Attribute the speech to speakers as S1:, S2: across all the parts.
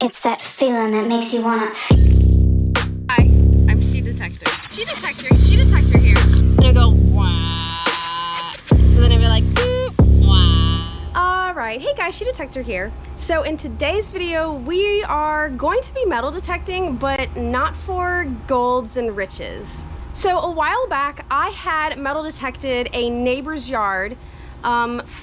S1: It's that feeling that makes you wanna...
S2: Hi, I'm She Detector. She Detector here. And I go, wah. So then I'd be like, boop, wah. Alright, hey guys, She Detector here. So in today's video, we are going to be metal detecting, but not for golds and riches. So a while back, I had metal detected a neighbor's yard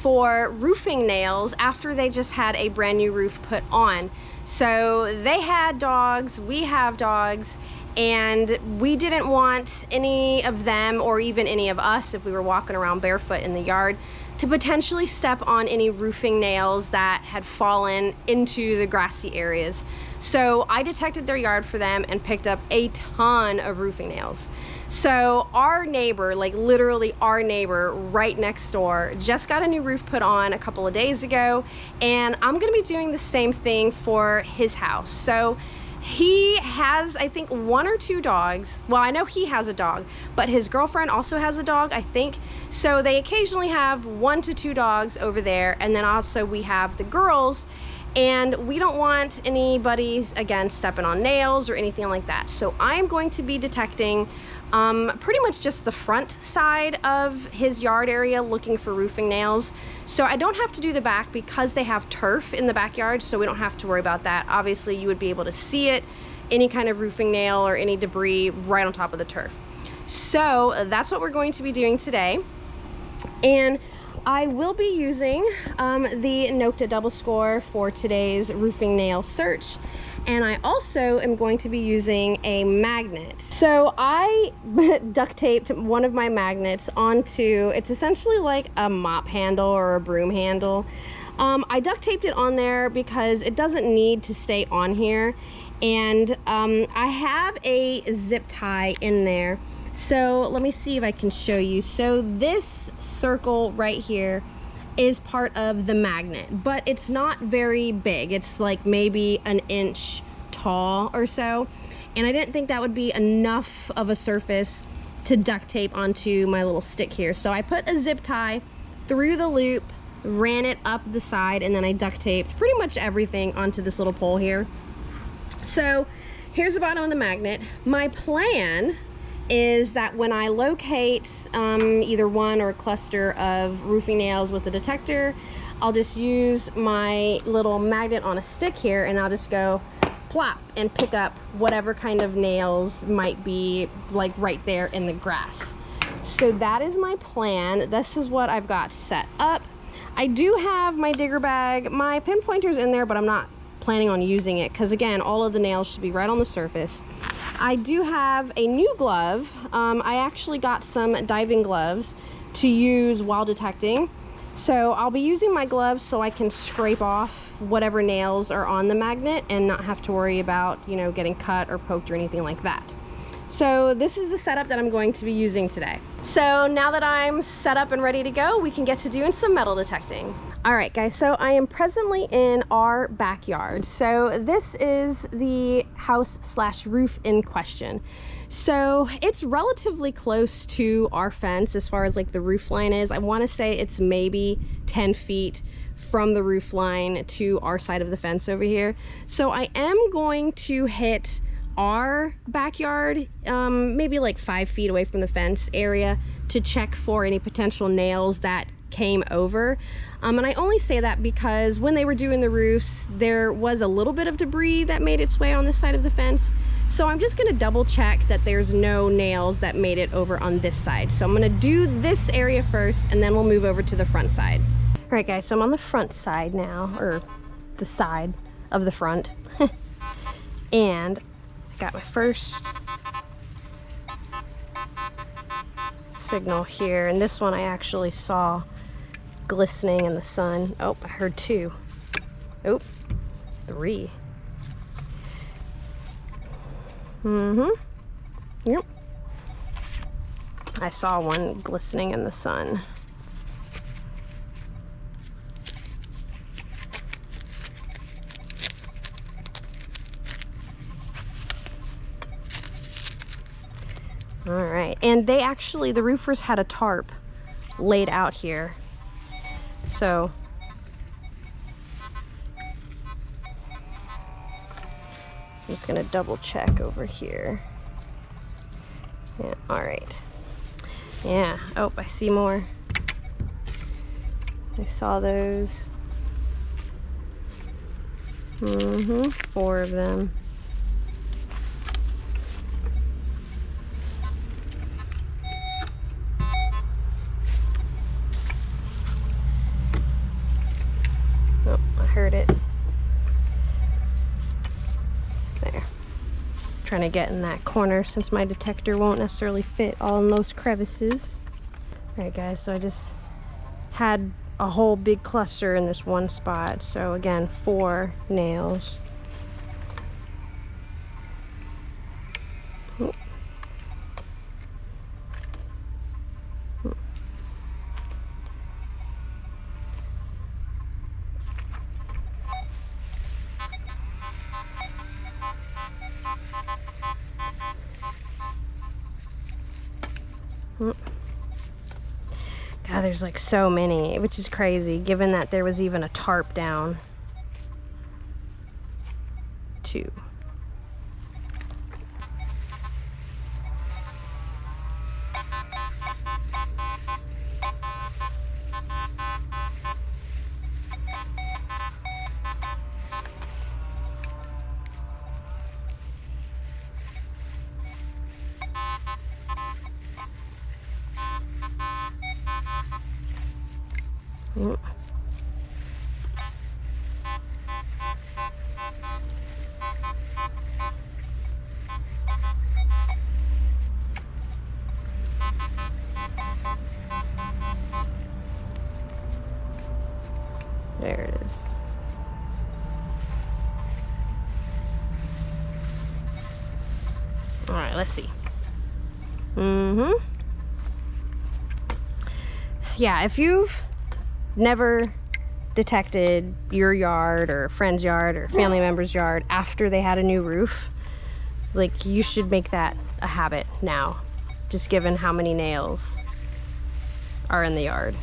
S2: for roofing nails after they just had a brand new roof put on. So they had dogs, we have dogs, and we didn't want any of them, or even any of us if we were walking around barefoot in the yard, to potentially step on any roofing nails that had fallen into the grassy areas. So I detected their yard for them and picked up a ton of roofing nails. So our neighbor, like literally our neighbor right next door, just got a new roof put on a couple of days ago, and I'm gonna be doing the same thing for his house. So he has, I think, 1 or 2 dogs. Well, I know he has a dog, but his girlfriend also has a dog, I think. So they occasionally have 1 to 2 dogs over there, and then also we have the girls, and we don't want anybody, again, stepping on nails or anything like that. So I'm going to be detecting pretty much just the front side of his yard area, looking for roofing nails. So I don't have to do the back because they have turf in the backyard, so we don't have to worry about that. Obviously you would be able to see it, any kind of roofing nail or any debris right on top of the turf. So that's what we're going to be doing today. And I will be using the Nokta double score for today's roofing nail search. And I also am going to be using a magnet. So I duct taped one of my magnets onto, it's essentially like a mop handle or a broom handle. I duct taped it on there because it doesn't need to stay on here. And I have a zip tie in there. So let me see if I can show you. So this circle right here is part of the magnet, but it's not very big. It's like maybe an inch tall or so. And I didn't think that would be enough of a surface to duct tape onto my little stick here. So I put a zip tie through the loop, ran it up the side, and then I duct taped pretty much everything onto this little pole here. So here's the bottom of the magnet. My plan is that when I locate either one or a cluster of roofing nails with the detector, I'll just use my little magnet on a stick here, and I'll just go plop and pick up whatever kind of nails might be like right there in the grass. So that is my plan. This is what I've got set up. I do have my digger bag, my pinpointer's in there, but I'm not planning on using it because, again, all of the nails should be right on the surface. I do have a new glove. I actually got some diving gloves to use while detecting. So I'll be using my gloves so I can scrape off whatever nails are on the magnet and not have to worry about, you know, getting cut or poked or anything like that. So this is the setup that I'm going to be using today. So now that I'm set up and ready to go, we can get to doing some metal detecting. All right, guys, so I am presently in our backyard. So this is the house slash roof in question. So it's relatively close to our fence as far as like the roof line is. I want to say it's maybe 10 feet from the roof line to our side of the fence over here. So I am going to hit our backyard, maybe like 5 feet away from the fence area, to check for any potential nails that came over. And I only say that because when they were doing the roofs, there was a little bit of debris that made its way on this side of the fence. So I'm just gonna double check that there's no nails that made it over on this side. So I'm gonna do this area first, and then we'll move over to the front side. All right, guys, so I'm on the front side now, or the side of the front. And I got my first signal here, and this one I actually saw glistening in the sun. Oh, I heard 2. Oh, 3. Yep. I saw one glistening in the sun. All right, and they actually, the roofers had a tarp laid out here. So I'm just gonna double check over here. Yeah, all right. Yeah, oh, I see more. I saw those. 4 of them. Oh, I heard it. There. Trying to get in that corner since my detector won't necessarily fit all in those crevices. All right, guys, so I just had a whole big cluster in this one spot. So again, 4 nails. God, there's like so many, which is crazy, given that there was even a tarp down. 2. There it is. All right, let's see. Yeah, if you've never detected your yard or a friend's yard or family member's yard after they had a new roof, like, you should make that a habit now, just given how many nails are in the yard.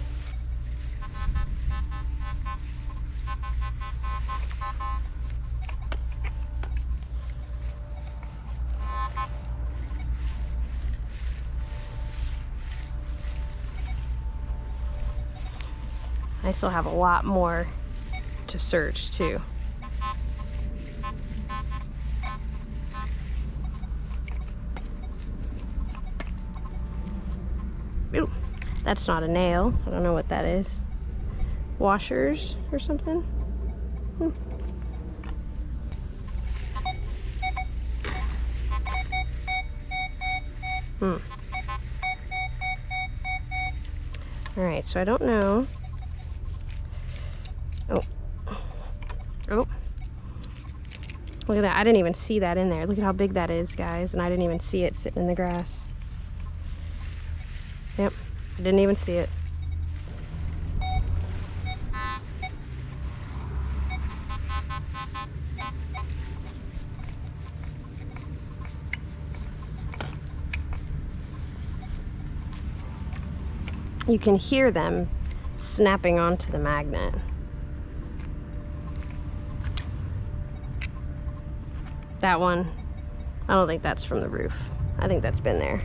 S2: I still have a lot more to search too. Ooh, that's not a nail. I don't know what that is. Washers or something? All right, so I don't know. Oh, look at that. I didn't even see that in there. Look at how big that is, guys, and I didn't even see it sitting in the grass. Yep, I didn't even see it. You can hear them snapping onto the magnet. That one, I don't think that's from the roof. I think that's been there.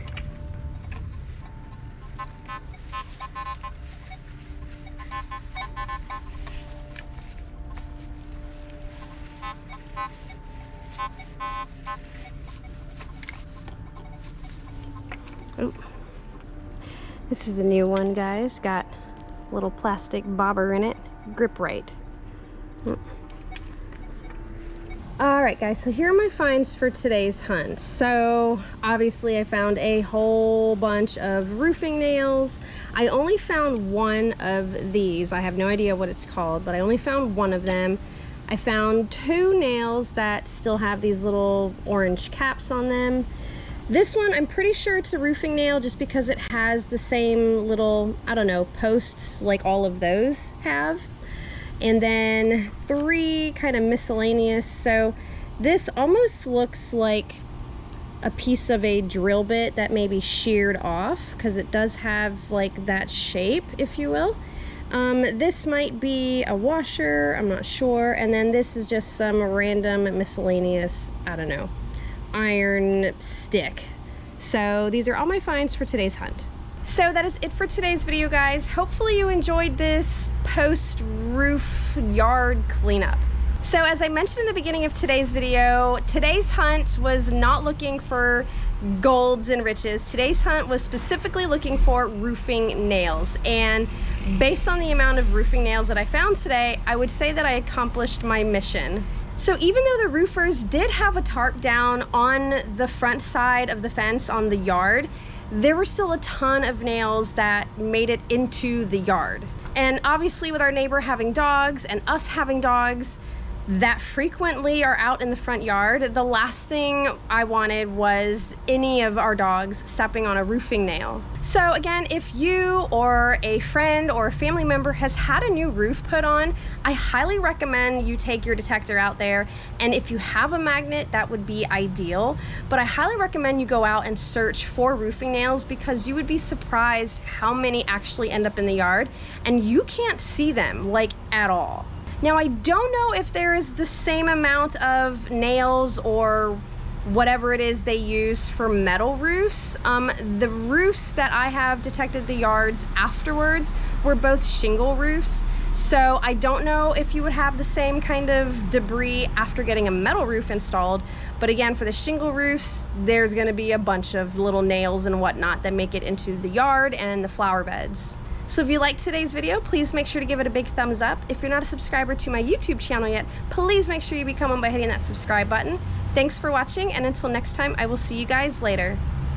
S2: Oh, this is a new one, guys. Got a little plastic bobber in it. Grip right. Alright guys, so here are my finds for today's hunt. So obviously I found a whole bunch of roofing nails. I only found one of these. I have no idea what it's called, but I only found one of them. I found 2 nails that still have these little orange caps on them. This one, I'm pretty sure it's a roofing nail just because it has the same little, I don't know, posts like all of those have. And then 3 kind of miscellaneous. So this almost looks like a piece of a drill bit that maybe sheared off, because it does have like that shape, if you will. This might be a washer, I'm not sure. And then this is just some random miscellaneous, I don't know, iron stick. So these are all my finds for today's hunt. So that is it for today's video, guys. Hopefully you enjoyed this post-roof yard cleanup. So as I mentioned in the beginning of today's video, today's hunt was not looking for golds and riches. Today's hunt was specifically looking for roofing nails. And based on the amount of roofing nails that I found today, I would say that I accomplished my mission. So even though the roofers did have a tarp down on the front side of the fence on the yard, there were still a ton of nails that made it into the yard. And obviously with our neighbor having dogs and us having dogs that frequently are out in the front yard, the last thing I wanted was any of our dogs stepping on a roofing nail. So again, if you or a friend or a family member has had a new roof put on, I highly recommend you take your detector out there. And if you have a magnet, that would be ideal. But I highly recommend you go out and search for roofing nails, because you would be surprised how many actually end up in the yard and you can't see them like at all. Now, I don't know if there is the same amount of nails or whatever it is they use for metal roofs. The roofs that I have detected the yards afterwards were both shingle roofs. So I don't know if you would have the same kind of debris after getting a metal roof installed. But again, for the shingle roofs, there's gonna be a bunch of little nails and whatnot that make it into the yard and the flower beds. So if you liked today's video, please make sure to give it a big thumbs up. If you're not a subscriber to my YouTube channel yet, please make sure you become one by hitting that subscribe button. Thanks for watching, and until next time, I will see you guys later.